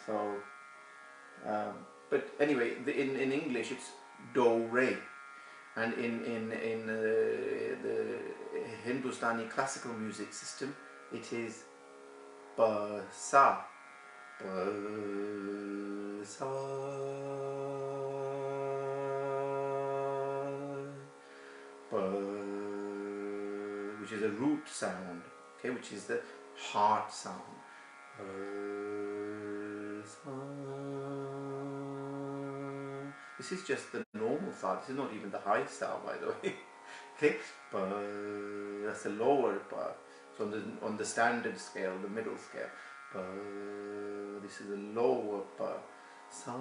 So, but anyway, in English it's do re, and in the Hindustani classical music system it is pa sa, pa sa, pa, which is a root sound, okay, which is the heart sound. Pa, sa. This is just the normal sound. This is not even the high sound, by the way. Okay, pa, that's the lower pa. So on the standard scale, the middle scale, pa, this is a lower pa. Sa.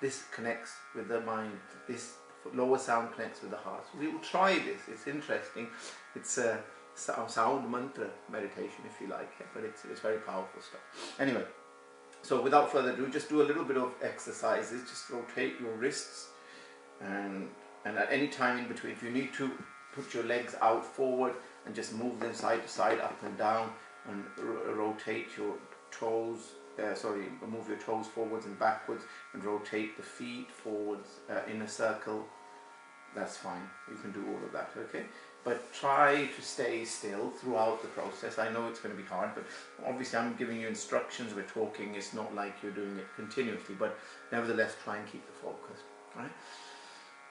This connects with the mind. This lower sound connects with the heart. So we will try this. It's interesting. It's a sound mantra meditation, if you like, but it's very powerful stuff. Anyway, so without further ado, just do a little bit of exercises. Just rotate your wrists, and at any time in between, if you need to, put your legs out forward and just move them side to side, up and down, and rotate your toes. Move your toes forwards and backwards, and rotate the feet forwards in a circle. That's fine. You can do all of that, okay? But try to stay still throughout the process. I know it's going to be hard, but obviously I'm giving you instructions. We're talking. It's not like you're doing it continuously, but nevertheless, try and keep the focus. All right?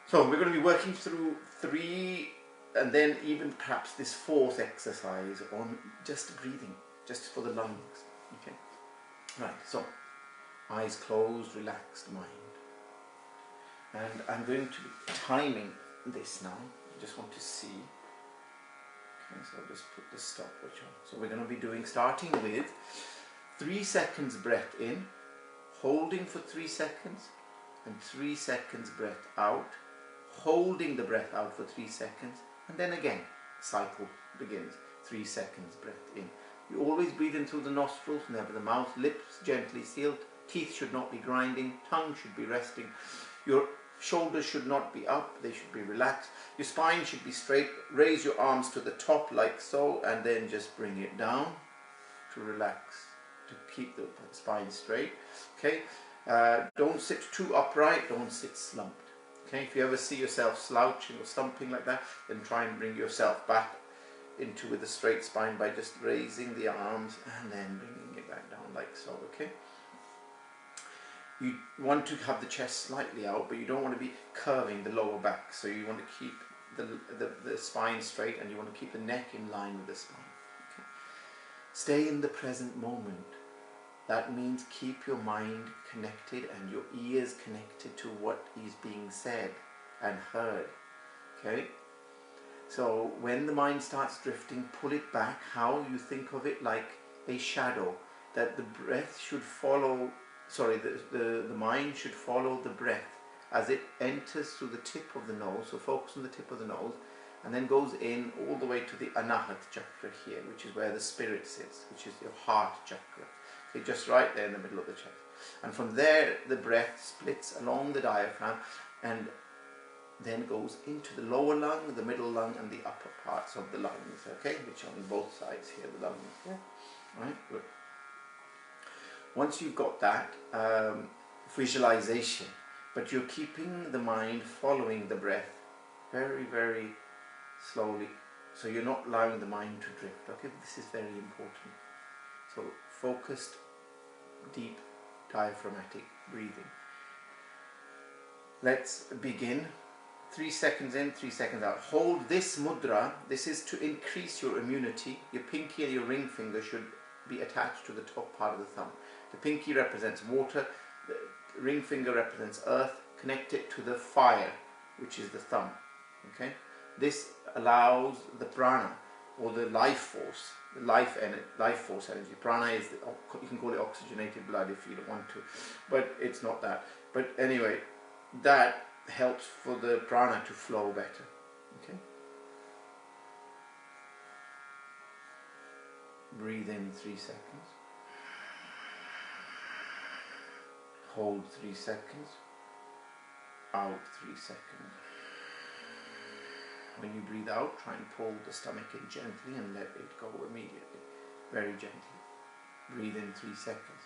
So we're going to be working through 3, and then even perhaps this 4th exercise on just breathing, just for the lungs. Okay. Right. So eyes closed, relaxed mind. And I'm going to be timing this now. I just want to see. Okay, so I'll just put the stopwatch on. So we're going to be starting with 3 seconds breath in, holding for 3 seconds, and 3 seconds breath out, holding the breath out for 3 seconds, and then again, cycle begins. 3 seconds breath in. You always breathe in through the nostrils, never the mouth, lips gently sealed, teeth should not be grinding, tongue should be resting. Your shoulders should not be up, they should be relaxed. Your spine should be straight. Raise your arms to the top like so, and then just bring it down to relax, to keep the spine straight. Okay, don't sit too upright, don't sit slumped. Okay, if you ever see yourself slouching or slumping like that, then try and bring yourself back into with a straight spine by just raising the arms and then bringing it back down like so. Okay. You want to have the chest slightly out, but you don't want to be curving the lower back. So you want to keep the spine straight, and you want to keep the neck in line with the spine. Okay. Stay in the present moment. That means keep your mind connected and your ears connected to what is being said and heard. Okay. So when the mind starts drifting, pull it back. How you think of it, like a shadow, that the breath should follow. The mind should follow the breath as it enters through the tip of the nose. So focus on the tip of the nose, and then goes in all the way to the Anahat chakra here, which is where the spirit sits, which is your heart chakra. Okay, just right there in the middle of the chest. And from there, the breath splits along the diaphragm, and then goes into the lower lung, the middle lung, and the upper parts of the lungs. Okay, which are on both sides here, the lungs. Yeah, right. Good. Once you've got that visualization, but you're keeping the mind following the breath very, very slowly, so you're not allowing the mind to drift. Okay, this is very important. So focused, deep, diaphragmatic breathing. Let's begin. 3 seconds in, 3 seconds out. Hold this mudra. This is to increase your immunity. Your pinky and your ring finger should be attached to the top part of the thumb. The pinky represents water, the ring finger represents earth. Connect it to the fire, which is the thumb. Okay, this allows the prana, or the life force, the life force energy. Prana is you can call it oxygenated blood if you don't want to, but it's not that. But anyway, that helps for the prana to flow better. Okay. Breathe in 3 seconds. Hold 3 seconds. Out 3 seconds. When you breathe out, try and pull the stomach in gently and let it go immediately. very gently. Breathe in 3 seconds.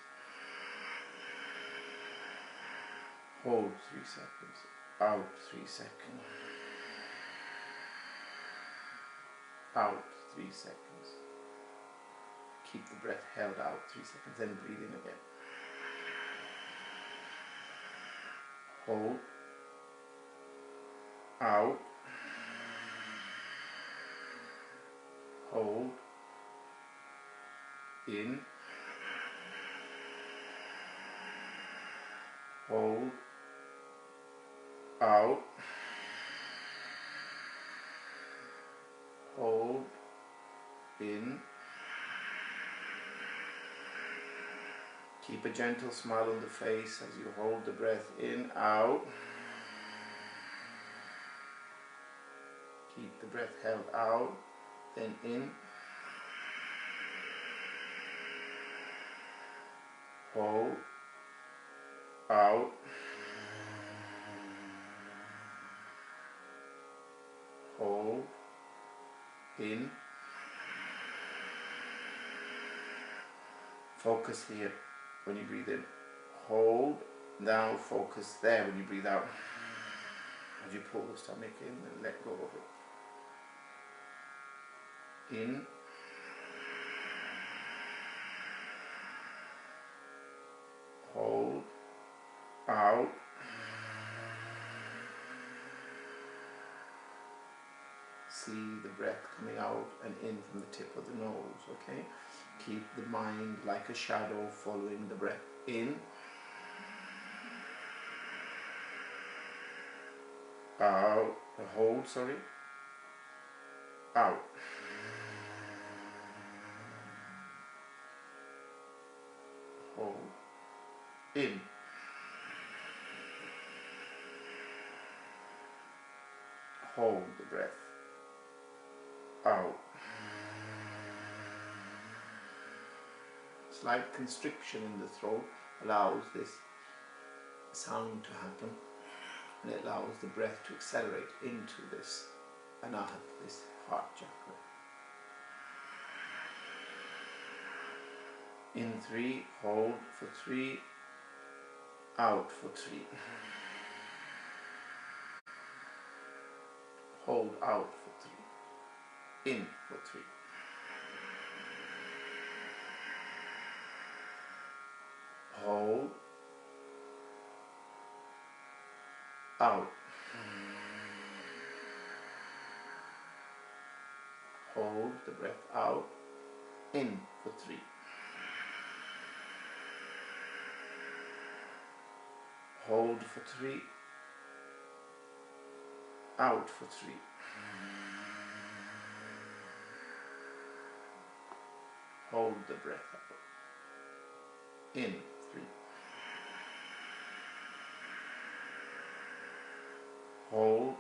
Hold 3 seconds. Out 3 seconds. Out 3 seconds. Keep the breath held out 3 seconds, then breathe in again. Hold. Out. Hold. In. Hold. Out. Hold. In. Keep a gentle smile on the face as you hold the breath in, out. Keep the breath held out, then in. Hold. Out. Hold. In. Focus here when you breathe in. Hold. Now focus there when you breathe out. As you pull the stomach in and let go of it. In. Hold. Out. See the breath coming out and in from the tip of the nose, okay? Keep the mind like a shadow following the breath in. Out. Hold, sorry. Out. Hold. In. Hold the breath. Out. Slight constriction in the throat allows this sound to happen, and it allows the breath to accelerate into this anahat, this heart chakra. In 3, hold for 3, out for 3. Hold out for 3, in for 3. Hold, out. Hold the breath out, in for 3. Hold for 3, out for 3. Hold the breath out, in 3. Hold,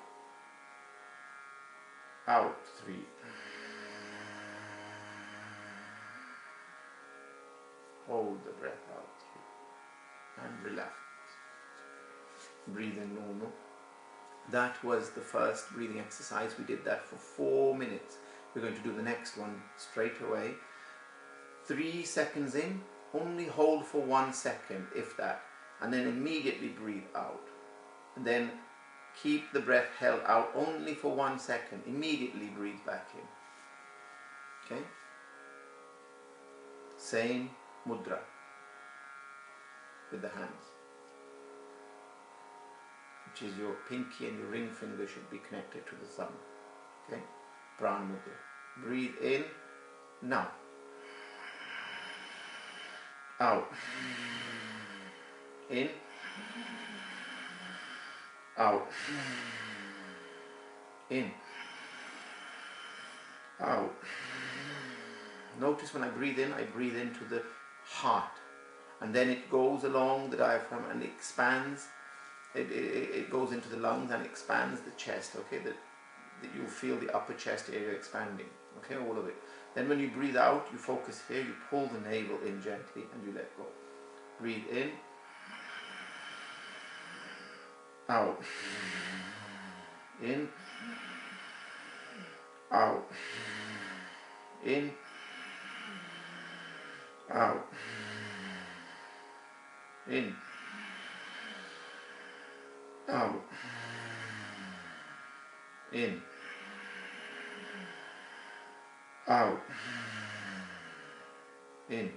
out 3. Hold the breath out 3. And relax. Breathe in normal. That was the first breathing exercise. We did that for 4 minutes. We're going to do the next one straight away. 3 seconds in, only hold for 1 second, if that, and then immediately breathe out. And then keep the breath held out only for 1 second, immediately breathe back in. Okay? Same mudra with the hands, which is your pinky and your ring finger should be connected to the thumb. Okay? Prana mudra. Breathe in, now. Out. In. Out. In. Out. Notice when I breathe in, I breathe into the heart, and then it goes along the diaphragm and expands. It goes into the lungs and expands the chest. Okay, that you feel the upper chest area expanding. Okay, all of it. Then when you breathe out, you focus here, you pull the navel in gently and you let go. Breathe in. Out. In. Out. In. out, in, out, in, out, in,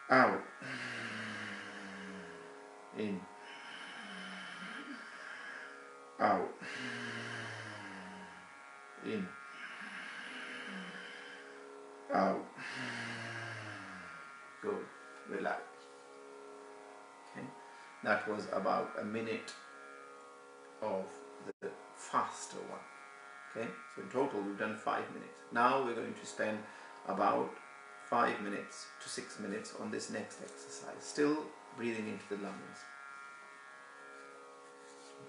out, in, out, in, out. Good. Relax. Okay. That was about a minute of the faster one. Okay. So in total we've done 5 minutes. Now we're going to spend about 5 minutes to 6 minutes on this next exercise. Still breathing into the lungs.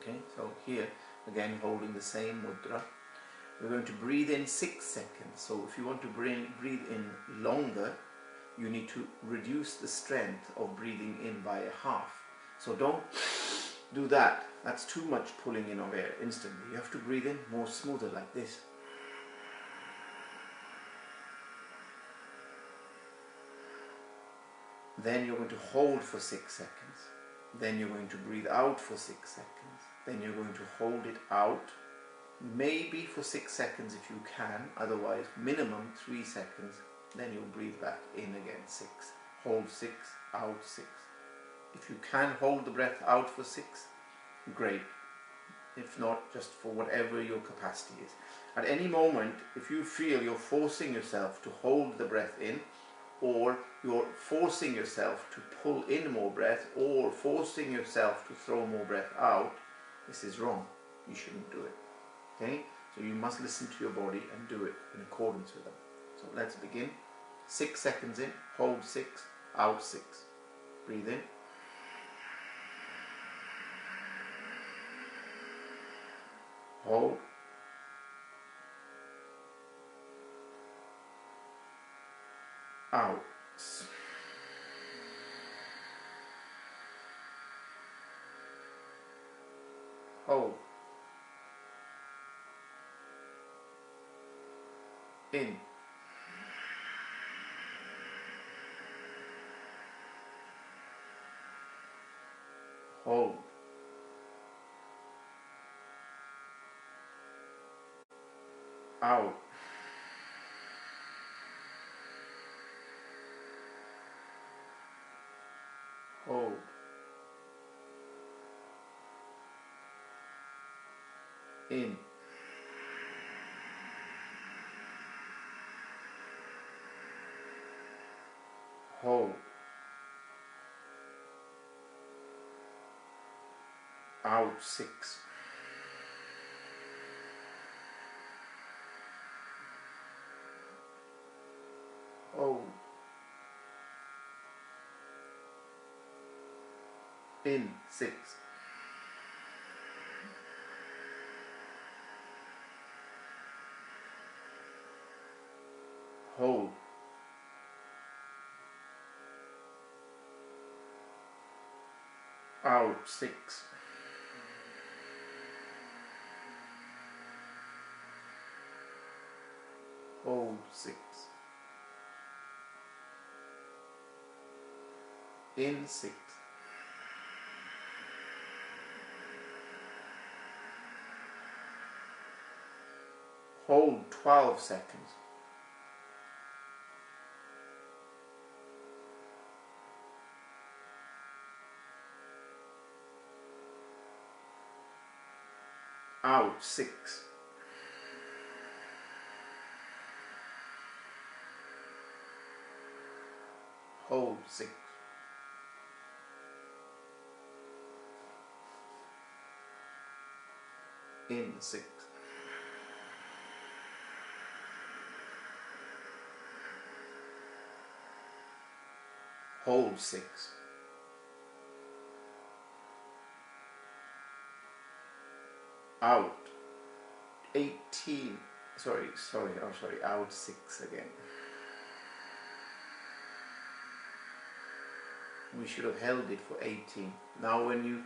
Okay. So here again holding the same mudra. We're going to breathe in 6 seconds. So if you want to breathe in longer, you need to reduce the strength of breathing in by a half. So don't do that. That's too much pulling in of air instantly. You have to breathe in more smoother like this. Then you're going to hold for 6 seconds. Then you're going to breathe out for 6 seconds. Then you're going to hold it out. Maybe for 6 seconds if you can, otherwise minimum 3 seconds. Then you'll breathe back in again, 6. Hold 6, out 6. If you can hold the breath out for 6, great. If not, just for whatever your capacity is. At any moment, if you feel you're forcing yourself to hold the breath in, or you're forcing yourself to pull in more breath, or forcing yourself to throw more breath out, this is wrong. You shouldn't do it. Okay? So you must listen to your body and do it in accordance with them. So let's begin. 6 seconds in, hold 6, out 6. Breathe in. Hold. Out. Hold. In. Hold. Out. Hold. In. Hold. Out 6. Hold. In 6. Hold. Out 6. Hold 6. In 6. Hold 12 seconds. Out 6. Hold 6. In 6. Hold 6. Out 18. Out 6 again. We should have held it for 18. Now when you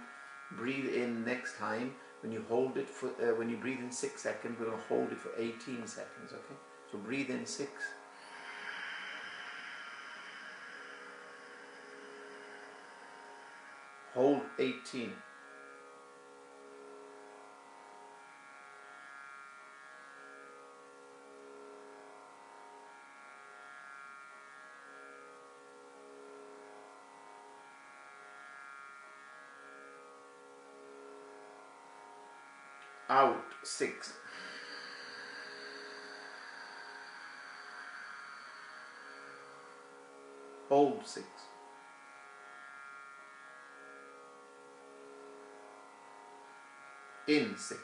breathe in next time, when you hold it for when you breathe in 6 seconds, we're going to hold it for 18 seconds. Okay, so breathe in 6, hold 18, out 6, hold 6, in 6,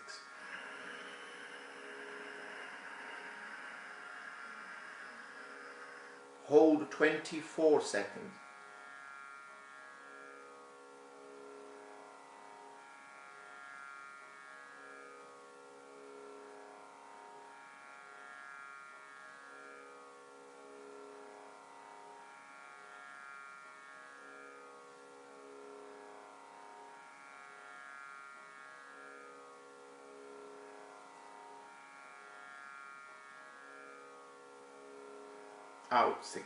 hold 24 seconds, out 6,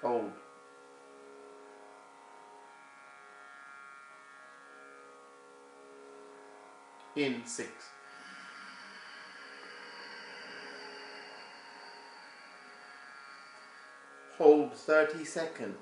hold, in 6, hold 30 seconds,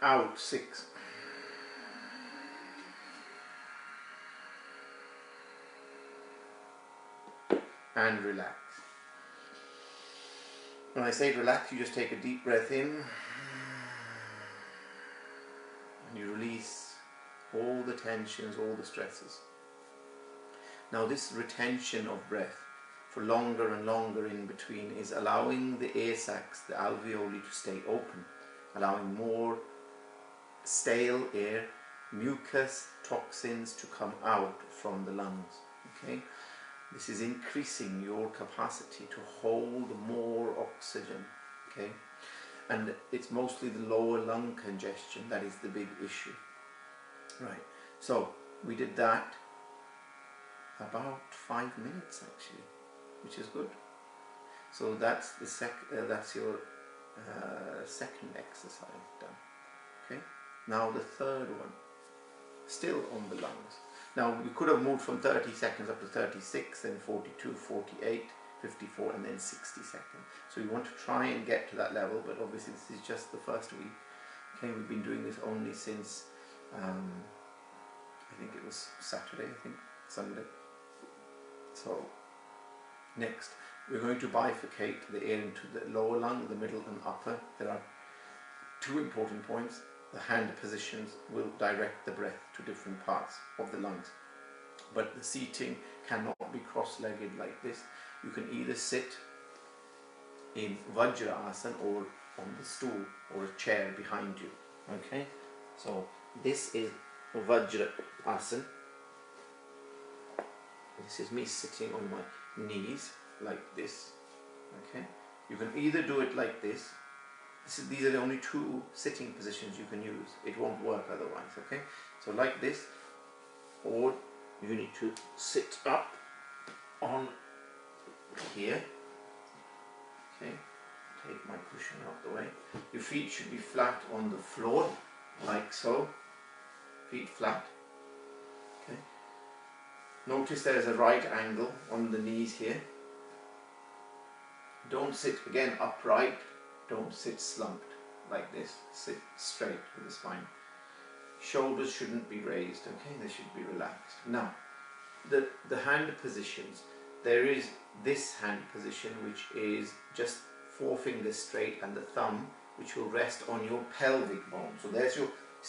out 6, and relax. When I say relax, you just take a deep breath in and you release all the tensions, all the stresses. Now this retention of breath for longer and longer in between is allowing the air sacs, the alveoli, to stay open, allowing more stale air, mucus, toxins to come out from the lungs. Okay, this is increasing your capacity to hold more oxygen. Okay, and it's mostly the lower lung congestion that is the big issue. Right, so we did that about 5 minutes actually, which is good. So that's the that's your second exercise done. Okay, now the third one, still on the lungs. Now we could have moved from 30 seconds up to 36, then 42, 48, 54, and then 60 seconds. So we want to try and get to that level, but obviously this is just the first week. Okay, we've been doing this only since I think it was Saturday, Sunday. So next we're going to bifurcate the air into the lower lung, the middle and upper. There are 2 important points. The hand positions will direct the breath to different parts of the lungs, but the seating cannot be cross-legged like this. You can either sit in Vajrasana or on the stool or a chair behind you. Okay, so this is Vajrasana. This is me sitting on my knees like this. Okay, you can either do it like this. These are the only 2 sitting positions you can use. It won't work otherwise. Okay, so like this, or you need to sit up on here. Okay, take my cushion out the way. Your feet should be flat on the floor, like so. Feet flat. Okay. Notice there is a right angle on the knees here. Don't sit again upright. Don't sit slumped like this. Sit straight with the spine. Shoulders shouldn't be raised. Okay, they should be relaxed. Now, the hand positions. There is this hand position, which is just 4 fingers straight and the thumb, which will rest on your pelvic bone. So this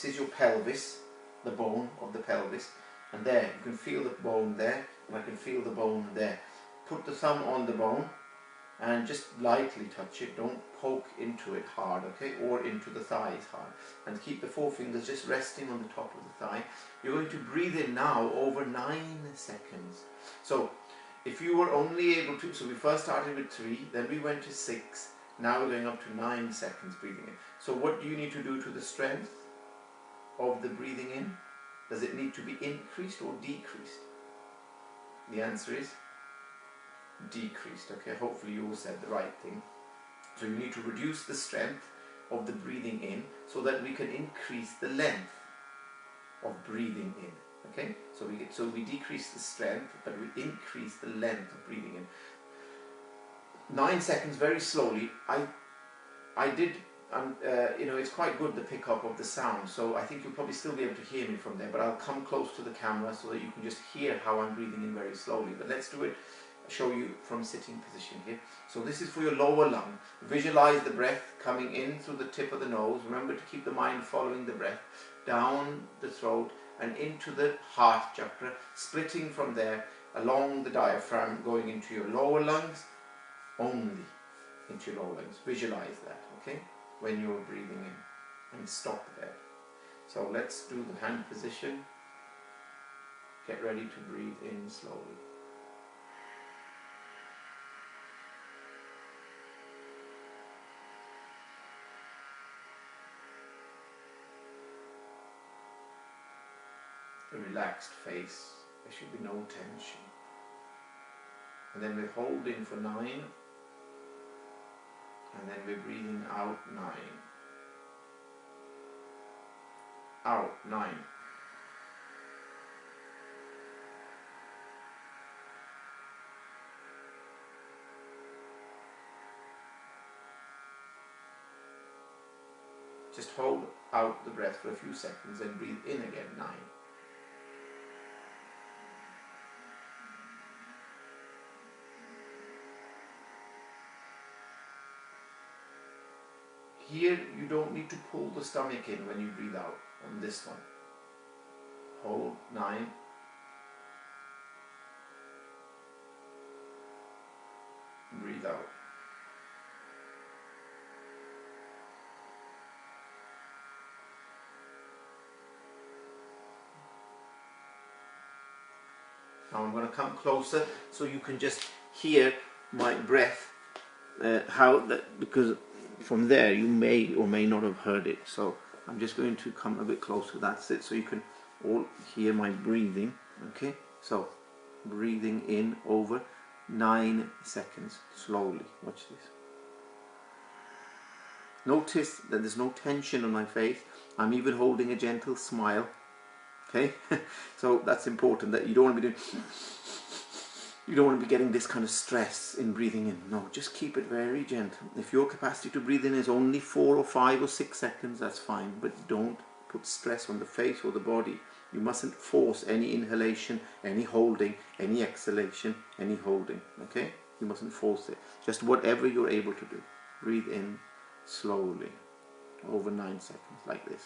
is your pelvis, the bone of the pelvis, and there you can feel the bone there, and I can feel the bone there. Put the thumb on the bone and just lightly touch it. Don't poke into it hard, okay, or into the thighs hard. And keep the forefingers just resting on the top of the thigh. You're going to breathe in now over 9 seconds. So if you were only able to, so we first started with 3, then we went to 6, now we're going up to 9 seconds breathing in. So what do you need to do to the strength of the breathing in? Does it need to be increased or decreased? The answer is decreased, okay? Hopefully you all said the right thing. So you need to reduce the strength of the breathing in so that we can increase the length of breathing in, okay? So we decrease the strength, but we increase the length of breathing in. 9 seconds, very slowly. I did, you know, it's quite good, the pickup of the sound, so I think you'll probably still be able to hear me from there, but I'll come close to the camera so that you can just hear how I'm breathing in very slowly. But let's do it, show you from sitting position here. So this is for your lower lung. Visualize the breath coming in through the tip of the nose. Remember to keep the mind following the breath, down the throat and into the heart chakra, splitting from there along the diaphragm, going into your lower lungs, only into your lower lungs. Visualize that, okay, when you're breathing in, and stop there. So let's do the hand position. Get ready to breathe in slowly. A relaxed face, there should be no tension. And then we're holding for 9, and then we're breathing out 9. Out 9. Just hold out the breath for a few seconds and breathe in again 9. Here you don't need to pull the stomach in when you breathe out on this one. Hold 9. Breathe out. Now I'm going to come closer so you can just hear my breath, because from there you may or may not have heard it. So I'm just going to come a bit closer. That's it. So you can all hear my breathing. Okay. So breathing in over 9 seconds slowly. Watch this. Notice that there's no tension on my face. I'm even holding a gentle smile. Okay. So that's important, that you don't want to be doing, you don't want to be getting this kind of stress in breathing in. No, just keep it very gentle. If your capacity to breathe in is only 4 or 5 or 6 seconds, that's fine. But don't put stress on the face or the body. You mustn't force any inhalation, any holding, any exhalation, any holding. Okay? You mustn't force it. Just whatever you're able to do. Breathe in slowly over 9 seconds like this.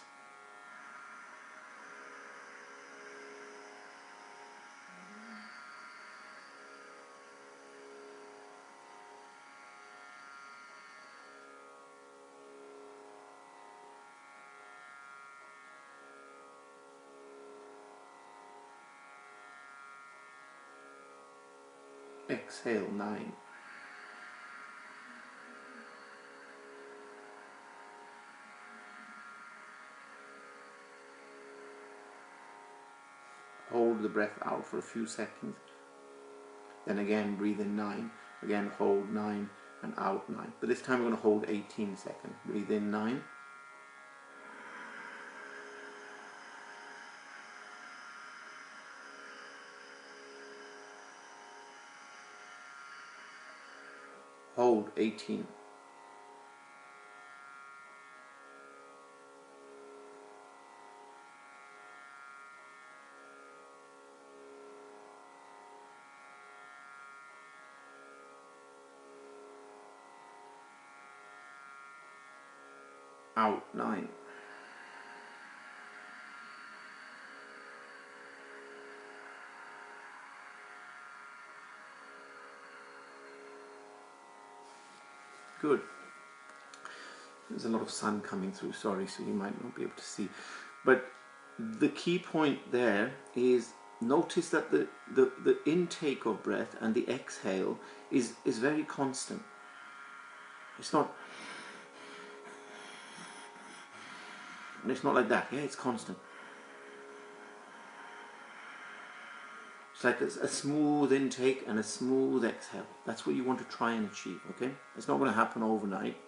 Exhale 9. Hold the breath out for a few seconds. Then again breathe in 9. Again hold 9 and out 9. But this time we're going to hold 18 seconds. Breathe in 9. Hold 18. Out 9. Good. There's a lot of sun coming through, sorry, so you might not be able to see. But the key point there is notice that the intake of breath and the exhale is very constant. It's not like that, yeah, it's constant. It's like a smooth intake and a smooth exhale. That's what you want to try and achieve, okay? It's not going to happen overnight,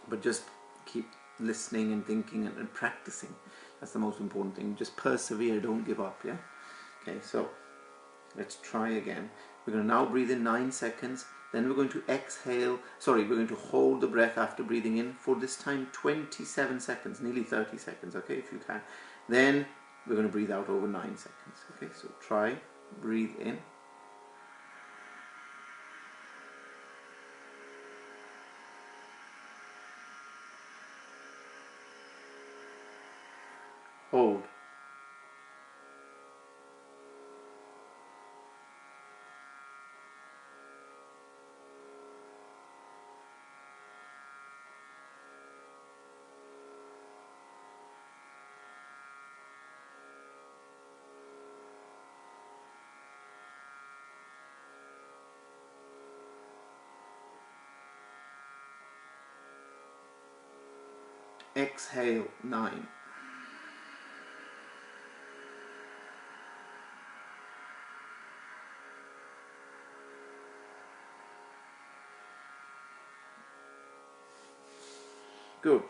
but just keep listening and thinking and practicing. That's the most important thing. Just persevere, don't give up, yeah? Okay, so let's try again. We're going to now breathe in 9 seconds. Then we're going to exhale. Sorry, we're going to hold the breath after breathing in for this time 27 seconds, nearly 30 seconds, okay, if you can. Then we're going to breathe out over 9 seconds, okay? So try, breathe in. Hold. Exhale, 9. Good.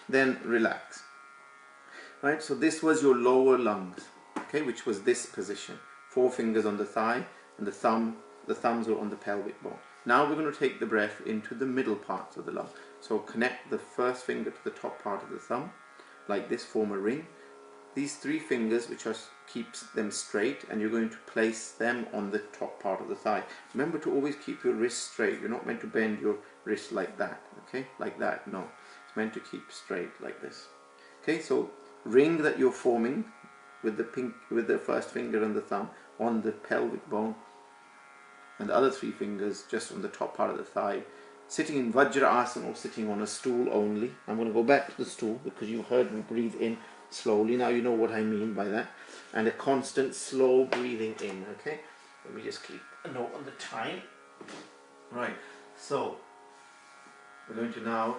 Then relax. Right, so this was your lower lungs, okay, which was this position. 4 fingers on the thigh and the thumbs were on the pelvic bone. Now we're going to take the breath into the middle parts of the lung. So connect the first finger to the top part of the thumb, like this, form a ring. These 3 fingers, which keeps them straight, and you're going to place them on the top part of the thigh. Remember to always keep your wrist straight. You're not meant to bend your wrist like that, okay, like that, no. It's meant to keep straight like this. Okay, so ring that you're forming with the first finger and the thumb on the pelvic bone, and the other 3 fingers just on the top part of the thigh, sitting in Vajrasana or sitting on a stool only. I'm going to go back to the stool because you heard me breathe in slowly. Now you know what I mean by that. And a constant slow breathing in, okay? Let me just keep a note on the time. Right, so we're going to now,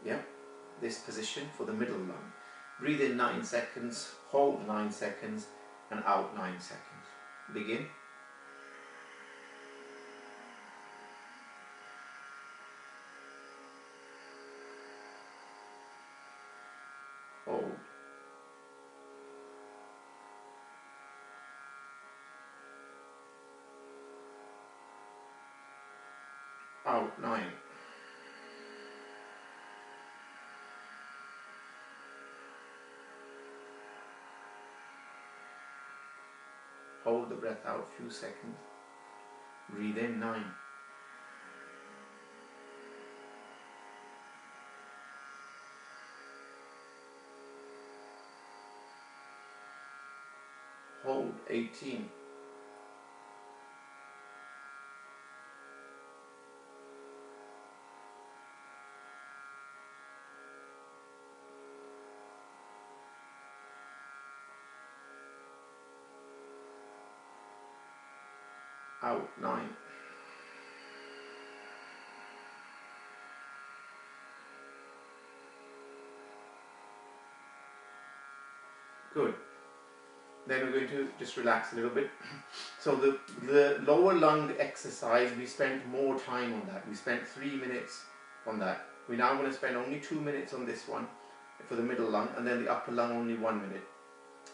yeah, this position for the middle lung. Breathe in 9 seconds, hold 9 seconds, and out 9 seconds. Begin. Hold. Out 9. Hold the breath out a few seconds. Breathe in 9. Hold 18. Out 9. Good. Then we're going to just relax a little bit. So the lower lung exercise, we spent more time on that. We spent 3 minutes on that. We're now going to spend only 2 minutes on this one for the middle lung, and then the upper lung only 1 minute.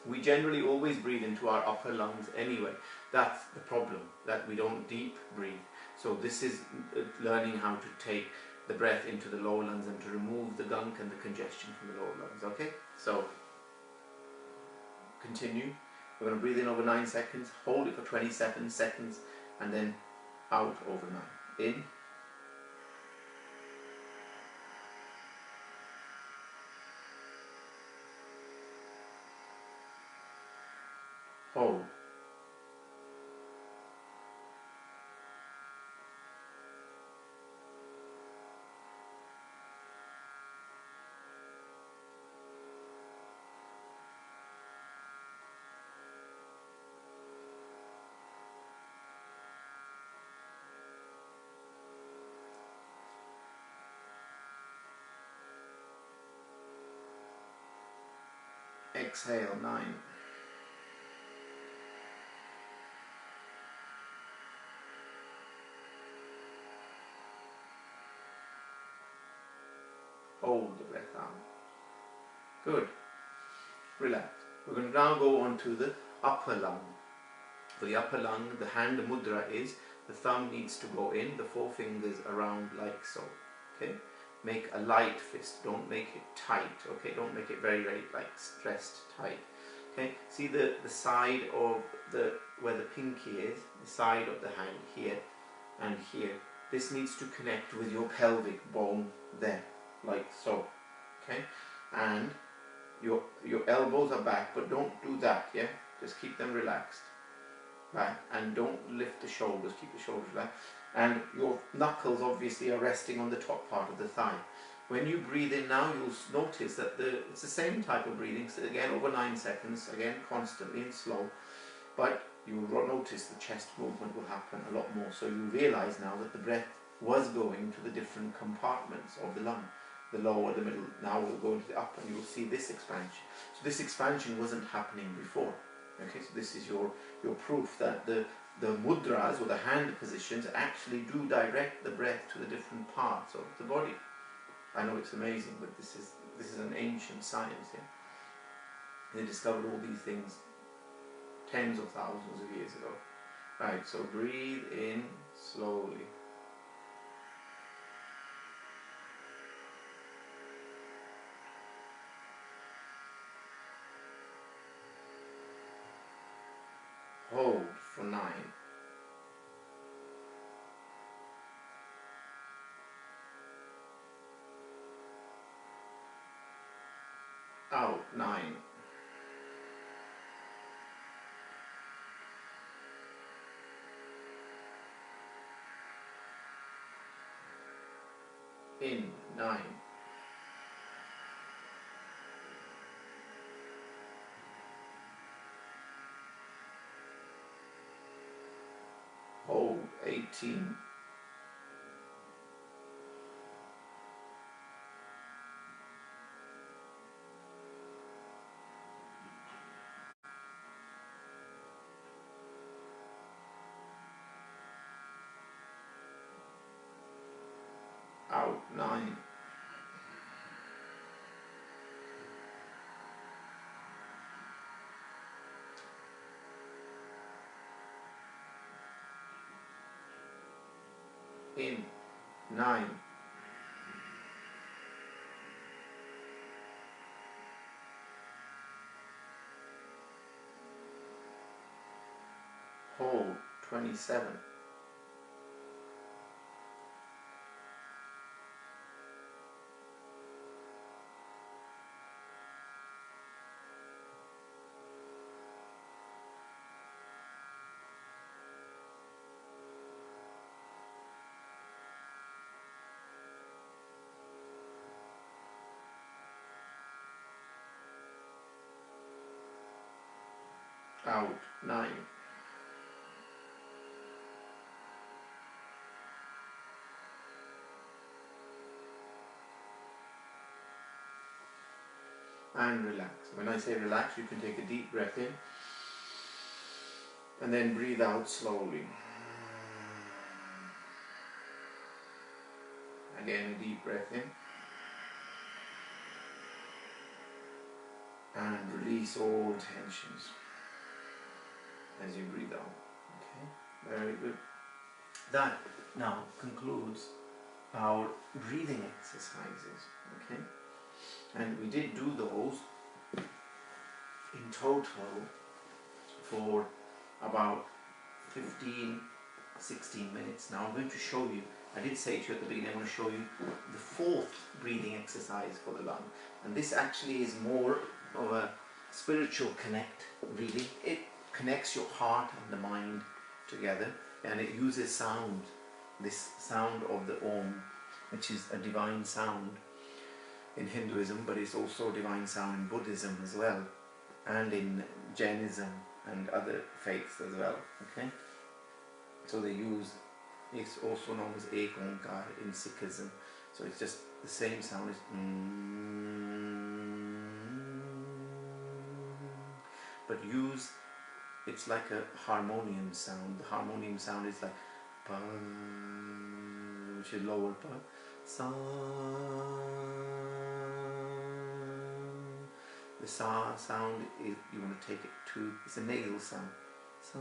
We generally always breathe into our upper lungs anyway. That's the problem, that we don't deep breathe. So this is learning how to take the breath into the lower lungs and to remove the gunk and the congestion from the lower lungs, okay? So continue. We're going to breathe in over 9 seconds, hold it for 27 seconds, and then out over 9. In. Hold. exhale, 9. Hold the breath out. Good. Relax. We're going to now go on to the upper lung. For the upper lung, the hand mudra is the thumb needs to go in, the four fingers around like so. Okay? Make a light fist. Don't make it tight. Okay? Don't make it very, very like stressed tight. Okay? See the side of where the pinky is, the side of the hand here and here. This needs to connect with your pelvic bone there, like so. Okay? And your elbows are back, but don't do that, yeah? Just keep them relaxed. Back, and don't lift the shoulders, keep the shoulders relaxed. And your knuckles obviously are resting on the top part of the thigh. When you breathe in now, you'll notice that it's the same type of breathing, so again over 9 seconds, again constantly and slow, but you'll notice the chest movement will happen a lot more. So you realize now that the breath was going to the different compartments of the lung. The lower, the middle, now we'll go into the upper, and you'll see this expansion. So this expansion wasn't happening before. Okay, so this is your proof that the mudras or the hand positions actually do direct the breath to the different parts of the body. I know it's amazing, but this is an ancient science. Yeah? They discovered all these things tens of thousands of years ago. Right, so breathe in slowly. Hold for 9. Out 9. In 9. Hold 18. Out 9. In 9. Hold 27. Out 9. And relax. When I say relax, you can take a deep breath in and then breathe out slowly. Again, a deep breath in and release all tensions as you breathe out. Okay, very good. That now concludes our breathing exercises. Okay, and we did do those in total for about 15-16 minutes. Now I'm going to show you, I did say to you at the beginning, I'm going to show you the fourth breathing exercise for the lung, and this actually is more of a spiritual connect, really. It connects your heart and the mind together, and it uses sound, this sound of the Om, which is a divine sound in Hinduism, but it's also a divine sound in Buddhism as well, and in Jainism and other faiths as well. Okay, so they use, it's also known as Ek Onkar in Sikhism, so it's just the same sound as but use, it's like a harmonium sound. The harmonium sound is like pa, which is lower pa, sa. The sa sound is, you want to take it to, it's a nasal sound. Sa,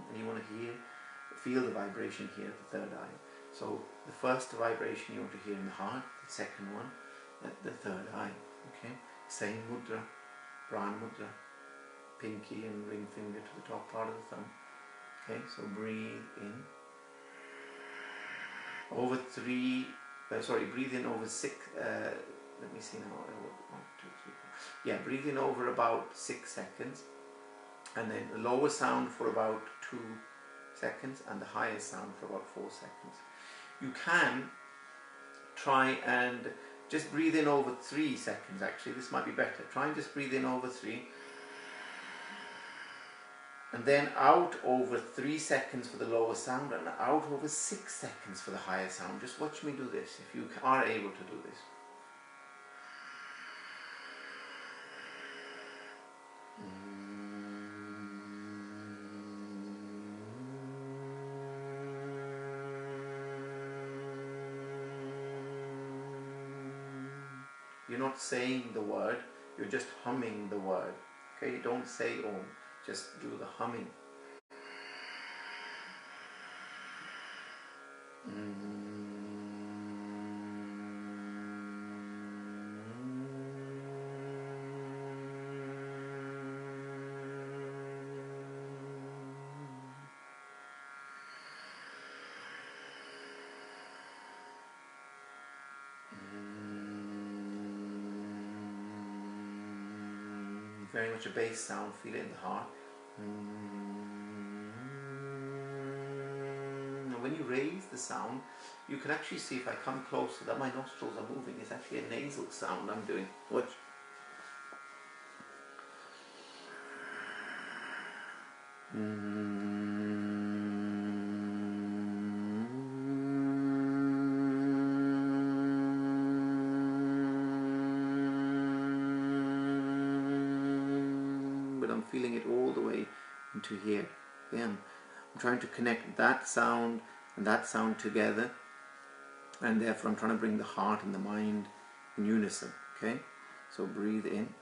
and you want to feel the vibration here at the third eye. So the first vibration you want to hear in the heart, the second one at the third eye. Okay, same mudra, Prana mudra, pinky and ring finger to the top part of the thumb. Okay, so breathe in over breathe in over 6. Let me see now. 1, 2, 3, 4. Yeah, breathe in over about 6 seconds, and then the lower sound for about 2 seconds, and the highest sound for about 4 seconds. You can try and just breathe in over 3 seconds. Actually, this might be better. Try and just breathe in over 3, and then out over 3 seconds for the lower sound, and out over 6 seconds for the higher sound. Just watch me do this, if you are able to do this. You're not saying the word, you're just humming the word. Okay, don't say Om, just do the humming. Very much a bass sound, feel it in the heart. And when you raise the sound, you can actually see, if I come closer, that my nostrils are moving. It's actually a nasal sound I'm doing. Watch. Feeling it all the way into here. Yeah, I'm trying to connect that sound and that sound together, and therefore I'm trying to bring the heart and the mind in unison. Okay, so breathe in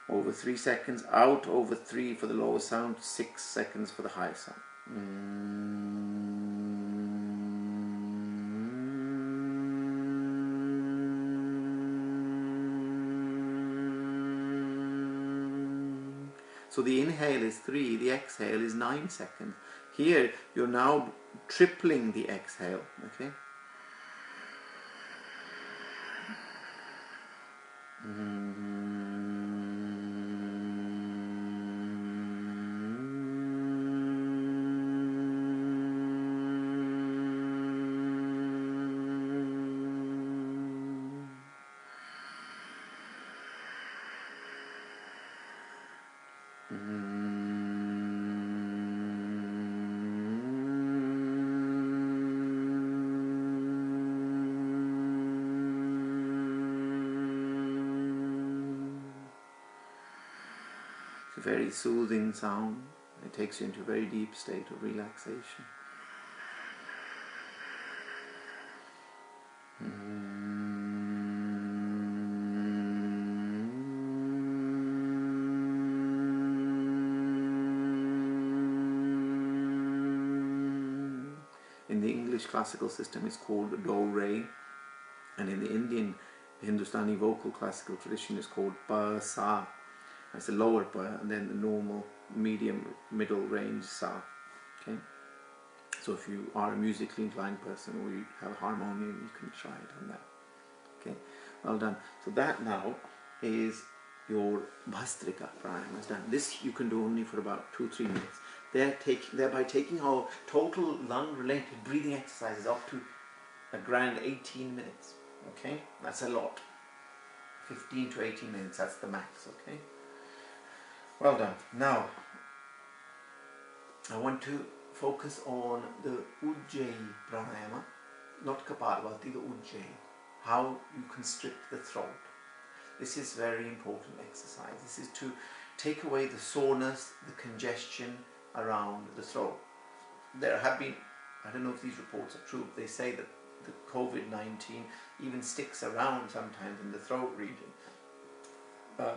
over 3 seconds, out over 3 for the lower sound, 6 seconds for the higher sound. So the inhale is 3, the exhale is 9 seconds. Here you're now tripling the exhale, okay? It's a very soothing sound. It takes you into a very deep state of relaxation. In the English classical system it's called Do-Re, and in the Indian Hindustani vocal classical tradition it's called Pa-Sa. That's the lower Pa, and then the normal medium middle range Sa. Okay, so if you are a musically inclined person or you have a harmonium, you can try it on that. Okay, well done. So that now is your Bhastrika Pranayama is done. This you can do only for about 2-3 minutes. Thereby taking our total lung-related breathing exercises up to a grand 18 minutes. Okay, that's a lot. 15 to 18 minutes, that's the max. Okay, well done. Now I want to focus on the Ujjai Pranayama, not Kapalabhati, the Ujjai. How you constrict the throat. This is very important exercise. This is to take away the soreness, the congestion around the throat. There have been, I don't know if these reports are true, but they say that the COVID-19 even sticks around sometimes in the throat region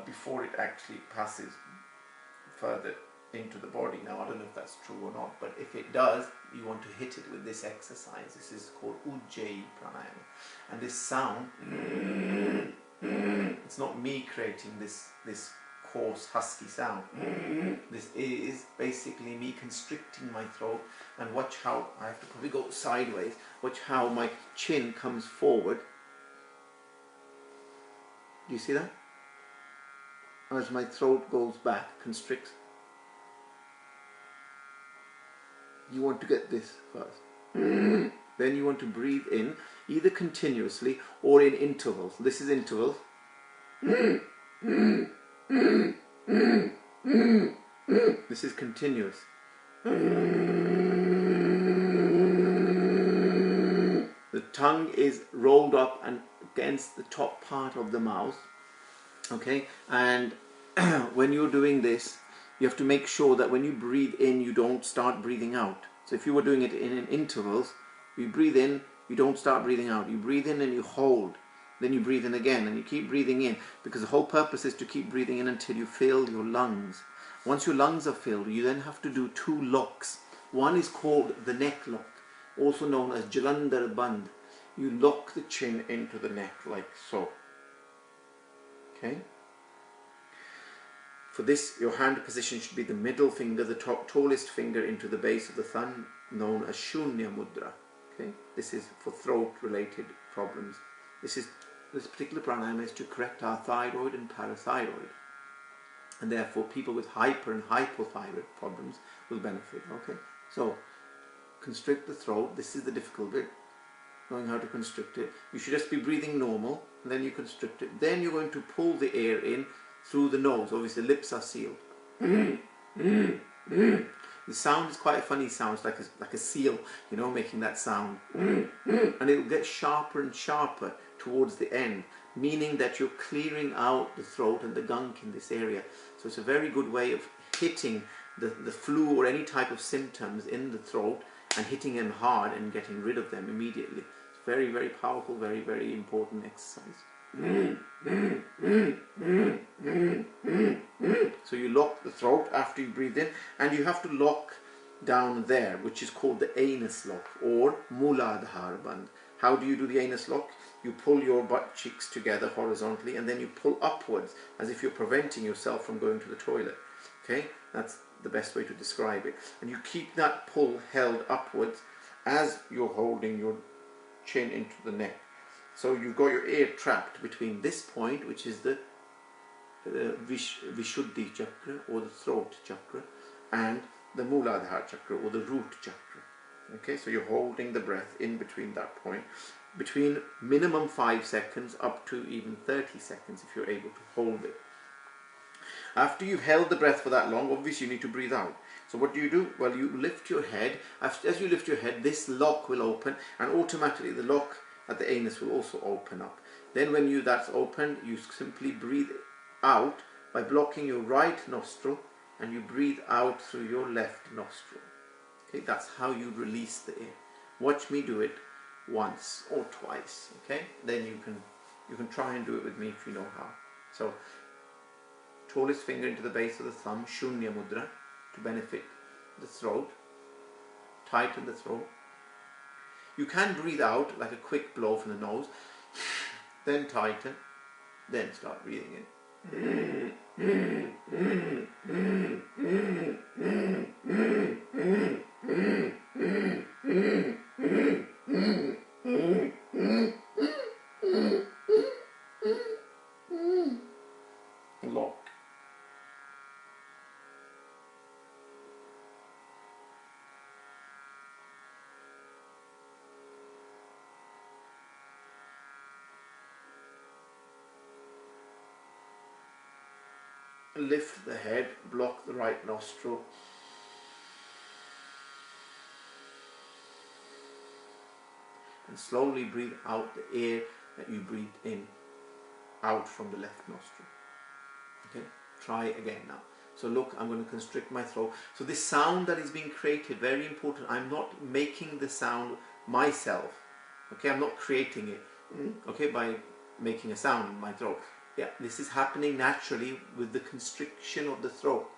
before it actually passes further into the body. Now, I don't know if that's true or not, but if it does, you want to hit it with this exercise. This is called Ujjai Pranayama. And this sound, it's not me creating this coarse, husky sound. This is basically me constricting my throat, and watch how, I have to probably go sideways, watch how my chin comes forward. Do you see that? As my throat goes back, constricts. You want to get this first. Then you want to breathe in, either continuously or in intervals. This is intervals. This is continuous. The tongue is rolled up and against the top part of the mouth. Okay, and when you're doing this, you have to make sure that when you breathe in, you don't start breathing out. So if you were doing it in intervals, you breathe in, you don't start breathing out. You breathe in and you hold. Then you breathe in again and you keep breathing in, because the whole purpose is to keep breathing in until you fill your lungs. Once your lungs are filled, you then have to do 2 locks. One is called the neck lock, also known as Jalandhar Bandh. You lock the chin into the neck like so. Okay? For this, your hand position should be the middle finger, the tallest finger into the base of the thumb, known as Shunya Mudra. Okay? This is for throat-related problems. This particular pranayama is to correct our thyroid and parathyroid, and therefore people with hyper and hypothyroid problems will benefit. Okay, so constrict the throat. This is the difficult bit, knowing how to constrict it. You should just be breathing normal, and then you constrict it. Then you're going to pull the air in through the nose. Obviously, the lips are sealed. The sound is quite a funny sound. It's like a seal, you know, making that sound. And it will get sharper and sharper towards the end, meaning that you're clearing out the throat and the gunk in this area. So it's a very good way of hitting the flu or any type of symptoms in the throat and hitting them hard and getting rid of them immediately. It's very, very powerful, very, very important exercise. So you lock the throat after you breathe in, and you have to lock down there, which is called the anus lock or Mooladhara Bandh. How do you do the anus lock? You pull your butt cheeks together horizontally, and then you pull upwards as if you're preventing yourself from going to the toilet. Okay, that's the best way to describe it. And you keep that pull held upwards as you're holding your chin into the neck. So you've got your air trapped between this point, which is the Vishuddhi chakra or the throat chakra, and the Mooladhara chakra or the root chakra. Okay, so you're holding the breath in between that point, between minimum 5 seconds up to even 30 seconds if you're able to hold it. After you've held the breath for that long, obviously you need to breathe out. So what do? Well, you lift your head. As you lift your head, this lock will open, and automatically the lock at the anus will also open up. Then when that's opened, you simply breathe out by blocking your right nostril, and you breathe out through your left nostril. Okay, that's how you release the air. Watch me do it once or twice. Okay, then you can try and do it with me if you know how. So tallest finger into the base of the thumb, Shunya Mudra, to benefit the throat. Tighten the throat. You can breathe out like a quick blow from the nose, then tighten, then start breathing in. Lock. Lift the head, block the right nostril. And slowly breathe out the air that you breathed in. out from the left nostril. Okay, try again now. So look, I'm going to constrict my throat. So this sound that is being created, very important. I'm not making the sound myself. Okay, I'm not creating it. Okay, by making a sound in my throat. Yeah, this is happening naturally with the constriction of the throat.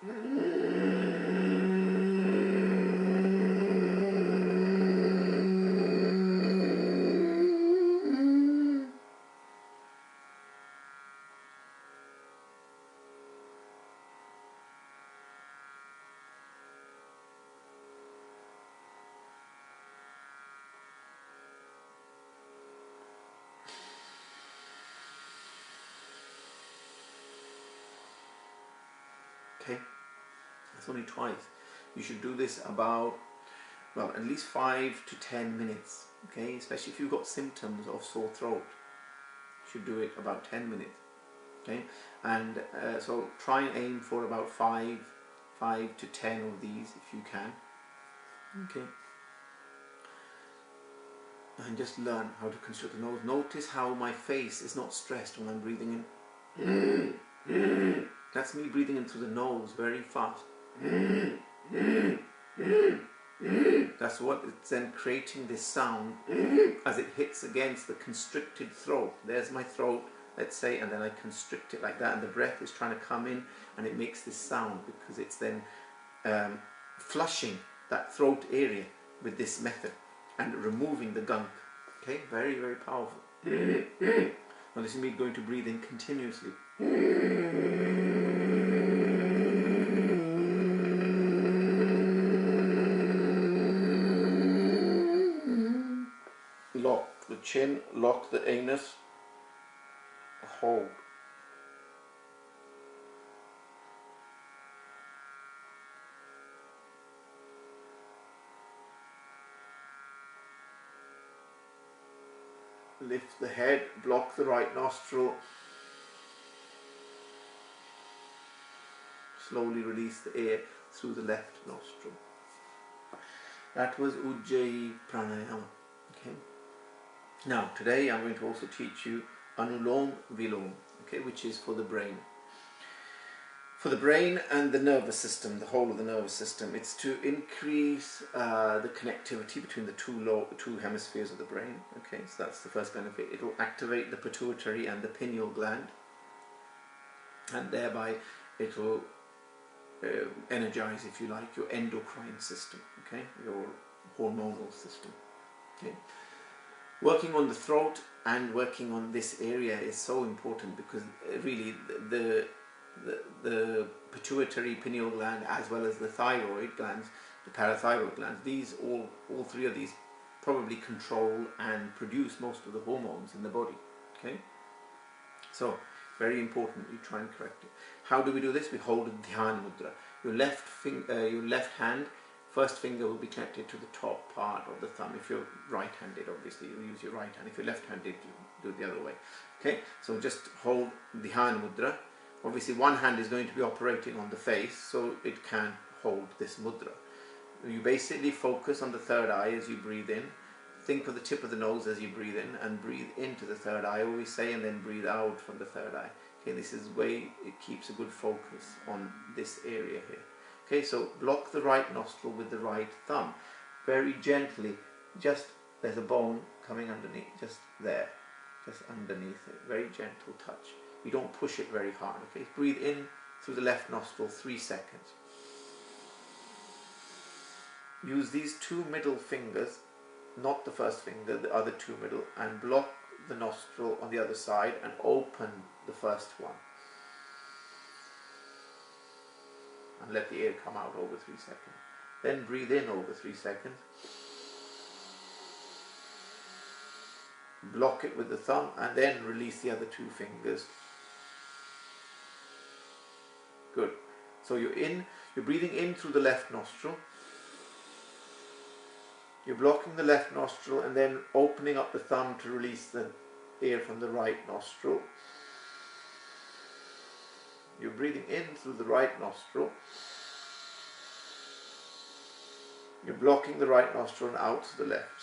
Okay, that's only twice. You should do this about, well, at least 5 to 10 minutes. Okay, especially if you've got symptoms of sore throat, you should do it about 10 minutes. Okay, and so try and aim for about 5 to 10 of these if you can. Okay, and just learn how to constrict the nose. Notice how my face is not stressed when I'm breathing in. That's me breathing in through the nose very fast. That's what it's then creating this sound as it hits against the constricted throat. There's my throat, let's say, and then I constrict it like that, and the breath is trying to come in and it makes this sound because it's then flushing that throat area with this method and removing the gunk. Okay, very, very powerful. Now this is me going to breathe in continuously. Lock the chin, lock the anus, hold. Lift the head, block the right nostril. Slowly release the air through the left nostril. That was Ujjai Pranayama. Okay. Now today I'm going to also teach you Anulomvilom, okay, which is for the brain. For the brain and the nervous system, the whole of the nervous system. It's to increase the connectivity between the two hemispheres of the brain. Okay, so that's the first benefit. It will activate the pituitary and the pineal gland, and thereby it will energize, if you like, your endocrine system. Okay, your hormonal system. Okay, working on the throat and working on this area is so important because really the pituitary, pineal gland, as well as the thyroid glands, the parathyroid glands, these all three of these probably control and produce most of the hormones in the body. Okay, so very important you try and correct it. How do we do this? We hold a Dhyan Mudra. Your left hand, first finger will be connected to the top part of the thumb. If you're right-handed, obviously you use your right hand. If you're left-handed, you do it the other way. Okay, so just hold Dhyan Mudra. Obviously one hand is going to be operating on the face, so it can hold this mudra. You basically focus on the third eye as you breathe in. Think of the tip of the nose as you breathe in, and breathe into the third eye, always say, and then breathe out from the third eye. Okay, this is the way it keeps a good focus on this area here. Okay, so block the right nostril with the right thumb. Very gently, just, there's a bone coming underneath, just there, just underneath it. Very gentle touch. You don't push it very hard. Okay, breathe in through the left nostril 3 seconds. Use these two middle fingers, not the first finger, the other two middle, and block the nostril on the other side and open the first one. And let the air come out over 3 seconds. Then breathe in over 3 seconds. Block it with the thumb and then release the other two fingers. Good. So you're breathing in through the left nostril. You're blocking the left nostril and then opening up the thumb to release the air from the right nostril. You're breathing in through the right nostril. You're blocking the right nostril and out to the left.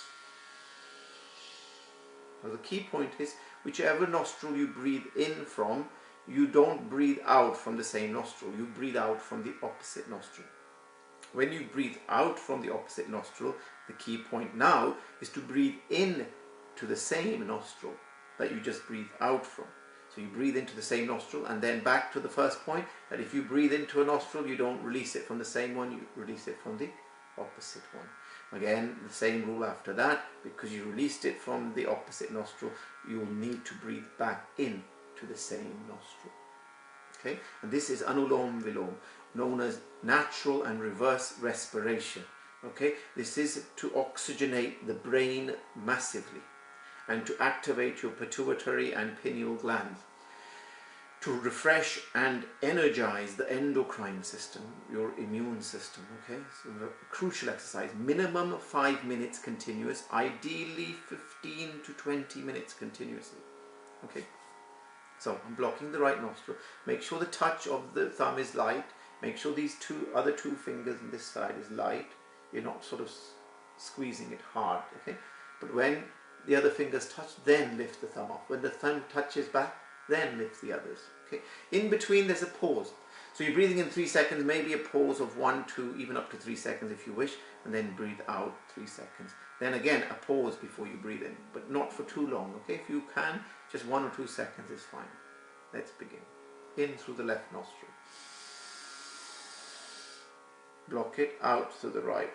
Well, the key point is, whichever nostril you breathe in from, you don't breathe out from the same nostril. You breathe out from the opposite nostril. When you breathe out from the opposite nostril, the key point now is to breathe in to the same nostril that you just breathed out from. So you breathe into the same nostril, and then back to the first point, that if you breathe into a nostril, you don't release it from the same one, you release it from the opposite one. Again, the same rule after that, because you released it from the opposite nostril, you will need to breathe back in to the same nostril. Okay? And this is Anulomvilom, known as natural and reverse respiration. Okay? This is to oxygenate the brain massively and to activate your pituitary and pineal glands, to refresh and energize the endocrine system, your immune system. Okay, so a crucial exercise, minimum 5 minutes continuous, ideally 15 to 20 minutes continuously. Okay, so I'm blocking the right nostril. Make sure the touch of the thumb is light. Make sure these other two fingers on this side is light. You're not sort of squeezing it hard. Okay, but when the other fingers touch, then lift the thumb off. When the thumb touches back, then lift the others. Okay. In between there's a pause. So you're breathing in 3 seconds, maybe a pause of 1, 2, even up to 3 seconds if you wish, and then breathe out 3 seconds. Then again a pause before you breathe in, but not for too long. Okay, if you can, just 1 or 2 seconds is fine. Let's begin. In through the left nostril. Block it, out through the right.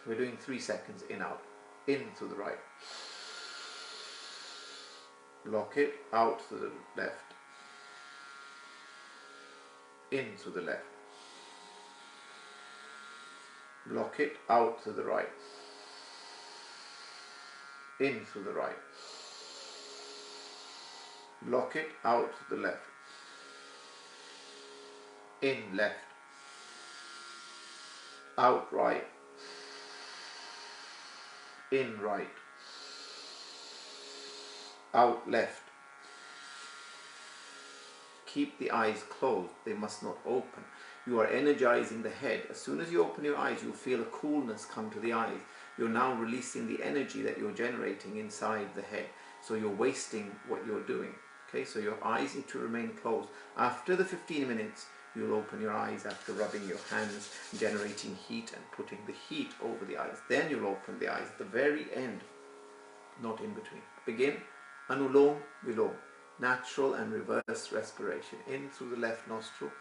We're doing 3 seconds, in, out. In through the right. Block it, out through the left. In through the left. Block it, out through the right. In through the right. Block it, out to the left. In left. Out right. In right. Out left. Keep the eyes closed, they must not open. You are energizing the head. As soon as you open your eyes, you'll feel a coolness come to the eyes. You're now releasing the energy that you're generating inside the head. So you're wasting what you're doing. Okay, so your eyes need to remain closed. After the 15 minutes, you'll open your eyes after rubbing your hands, generating heat and putting the heat over the eyes. Then you'll open the eyes at the very end, not in between. Begin. Anulomvilom, natural and reverse respiration. In through the left nostril,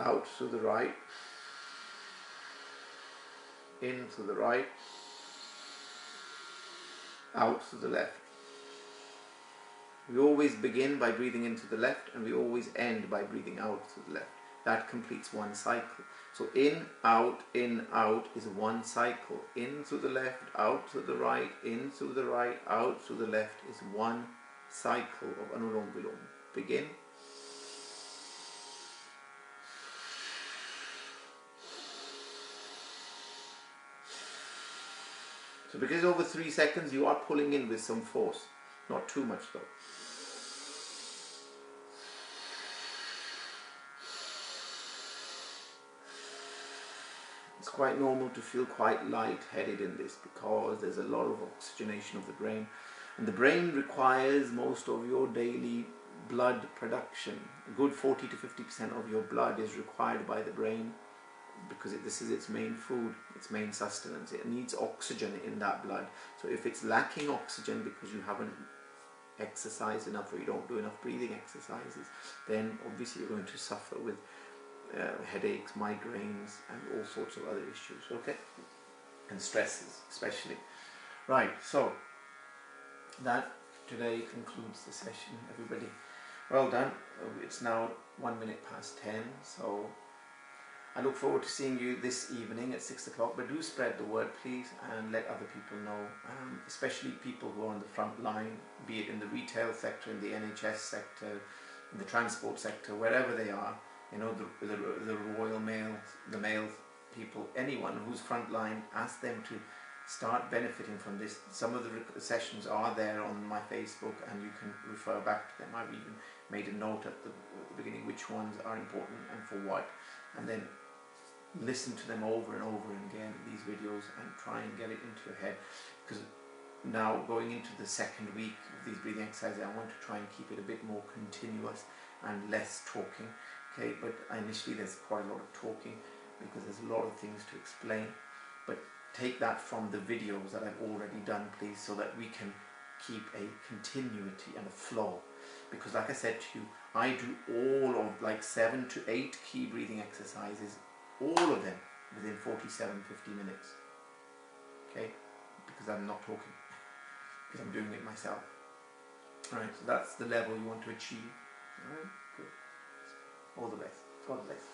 out through the right, in through the right, out through the left. We always begin by breathing into the left, and we always end by breathing out through the left. That completes one cycle. So in, out, is one cycle. In through the left, out through the right, in through the right, out through the left is one cycle of Anulomvilom. Begin. So because over 3 seconds you are pulling in with some force. Not too much though. It's quite normal to feel quite light-headed in this because there's a lot of oxygenation of the brain, and the brain requires most of your daily blood production. A good 40 to 50% of your blood is required by the brain because this is its main food, its main sustenance. It needs oxygen in that blood. So if it's lacking oxygen because you haven't exercised enough or you don't do enough breathing exercises, then obviously you're going to suffer with headaches, migraines, and all sorts of other issues, okay? And stresses, especially. Right, so that today concludes the session, everybody. Well done. It's now 1 minute past 10, so I look forward to seeing you this evening at 6 o'clock, but do spread the word, please, and let other people know, especially people who are on the front line, be it in the retail sector, in the NHS sector, in the transport sector, wherever they are. You know, the Royal Mail, the mail people, anyone who's frontline, ask them to start benefiting from this. Some of the sessions are there on my Facebook, and you can refer back to them. I've even made a note at the beginning which ones are important and for what, and then listen to them over and over and again, these videos, and try and get it into your head, because now going into the second week of these breathing exercises, I want to try and keep it a bit more continuous and less talking. Okay, but initially there's quite a lot of talking because there's a lot of things to explain, but take that from the videos that I've already done, please, so that we can keep a continuity and a flow. Because like I said to you, I do all of like 7 to 8 key breathing exercises, all of them within 47-50 minutes. Okay, because I'm not talking, because I'm doing it myself. Alright, so that's the level you want to achieve. Alright, good. All the best. God bless.